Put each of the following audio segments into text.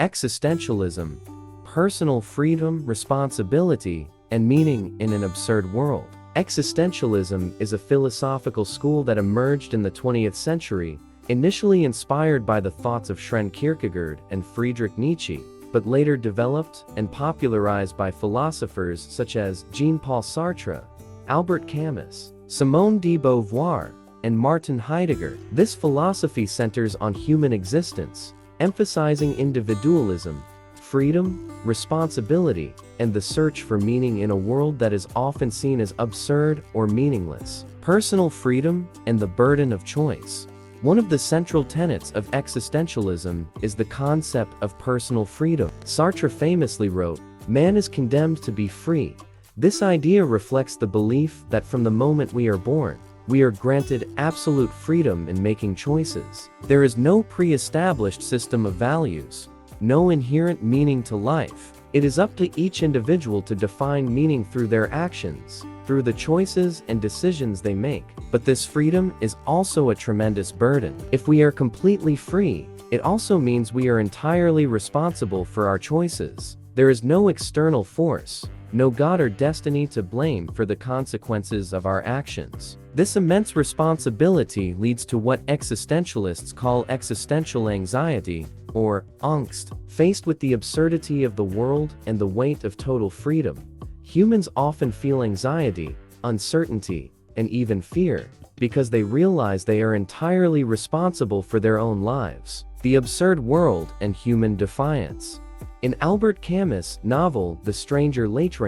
Existentialism: personal freedom, responsibility, and meaning in an absurd world. Existentialism is a philosophical school that emerged in the 20th century, initially inspired by the thoughts of Søren Kierkegaard and Friedrich Nietzsche, but later developed and popularized by philosophers such as Jean-Paul Sartre, Albert Camus, Simone de Beauvoir, and Martin Heidegger. This philosophy centers on human existence, emphasizing individualism, freedom, responsibility, and the search for meaning in a world that is often seen as absurd or meaningless. Personal freedom and the burden of choice. One of the central tenets of existentialism is the concept of personal freedom. Sartre famously wrote, "Man is condemned to be free." This idea reflects the belief that from the moment we are born, we are granted absolute freedom in making choices. There is no pre-established system of values, no inherent meaning to life. It is up to each individual to define meaning through their actions, through the choices and decisions they make. But this freedom is also a tremendous burden. If we are completely free, it also means we are entirely responsible for our choices. There is no external force, no God or destiny to blame for the consequences of our actions. This immense responsibility leads to what existentialists call existential anxiety, or angst. Faced with the absurdity of the world and the weight of total freedom, humans often feel anxiety, uncertainty, and even fear, because they realize they are entirely responsible for their own lives. The absurd world and human defiance. In Albert Camus' novel The Stranger Late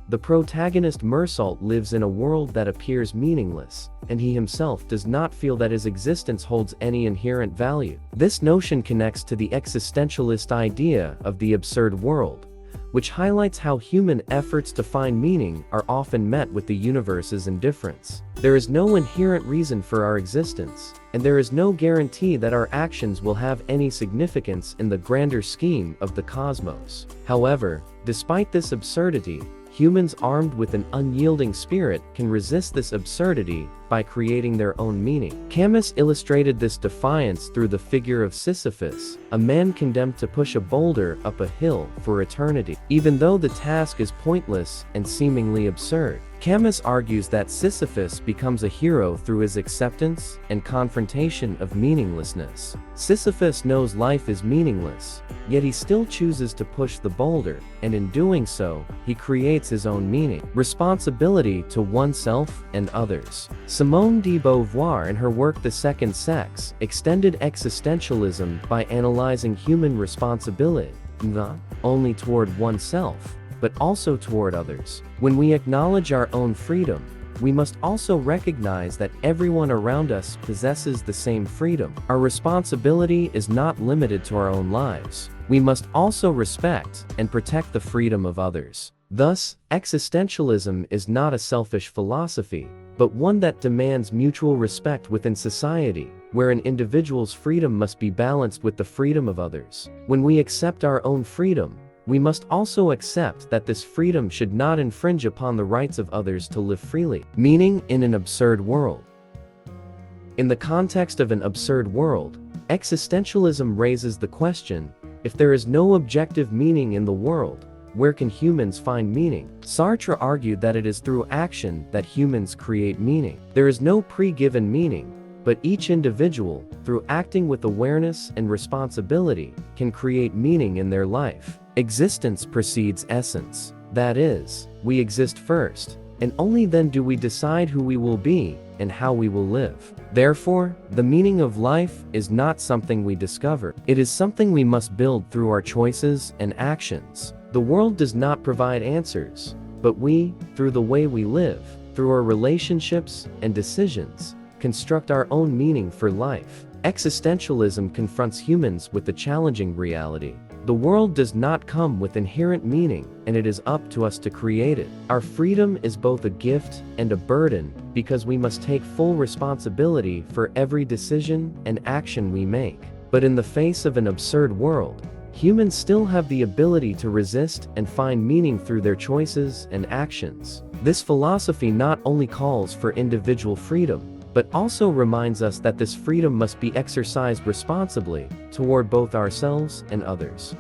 the protagonist Mersault lives in a world that appears meaningless, and he himself does not feel that his existence holds any inherent value. This notion connects to the existentialist idea of the absurd world, which highlights how human efforts to find meaning are often met with the universe's indifference. There is no inherent reason for our existence, and there is no guarantee that our actions will have any significance in the grander scheme of the cosmos. However, despite this absurdity, humans armed with an unyielding spirit can resist this absurdity by creating their own meaning. Camus illustrated this defiance through the figure of Sisyphus, a man condemned to push a boulder up a hill for eternity. Even though the task is pointless and seemingly absurd, Camus argues that Sisyphus becomes a hero through his acceptance and confrontation of meaninglessness. Sisyphus knows life is meaningless, yet he still chooses to push the boulder, and in doing so, he creates his own meaning. Responsibility to oneself and others. Simone de Beauvoir in her work The Second Sex extended existentialism by analyzing human responsibility, not only toward oneself, but also toward others. When we acknowledge our own freedom, we must also recognize that everyone around us possesses the same freedom. Our responsibility is not limited to our own lives. We must also respect and protect the freedom of others. Thus, existentialism is not a selfish philosophy, but one that demands mutual respect within society, where an individual's freedom must be balanced with the freedom of others. When we accept our own freedom, we must also accept that this freedom should not infringe upon the rights of others to live freely. Meaning in an absurd world. In the context of an absurd world, existentialism raises the question, if there is no objective meaning in the world, where can humans find meaning? Sartre argued that it is through action that humans create meaning. There is no pre-given meaning, but each individual, through acting with awareness and responsibility, can create meaning in their life. Existence precedes essence. That is, we exist first, and only then do we decide who we will be and how we will live. Therefore, the meaning of life is not something we discover. It is something we must build through our choices and actions. The world does not provide answers, but we, through the way we live, through our relationships and decisions, construct our own meaning for life. Existentialism confronts humans with the challenging reality. The world does not come with inherent meaning, and it is up to us to create it. Our freedom is both a gift and a burden, because we must take full responsibility for every decision and action we make. But in the face of an absurd world, humans still have the ability to resist and find meaning through their choices and actions. This philosophy not only calls for individual freedom, but also reminds us that this freedom must be exercised responsibly toward both ourselves and others.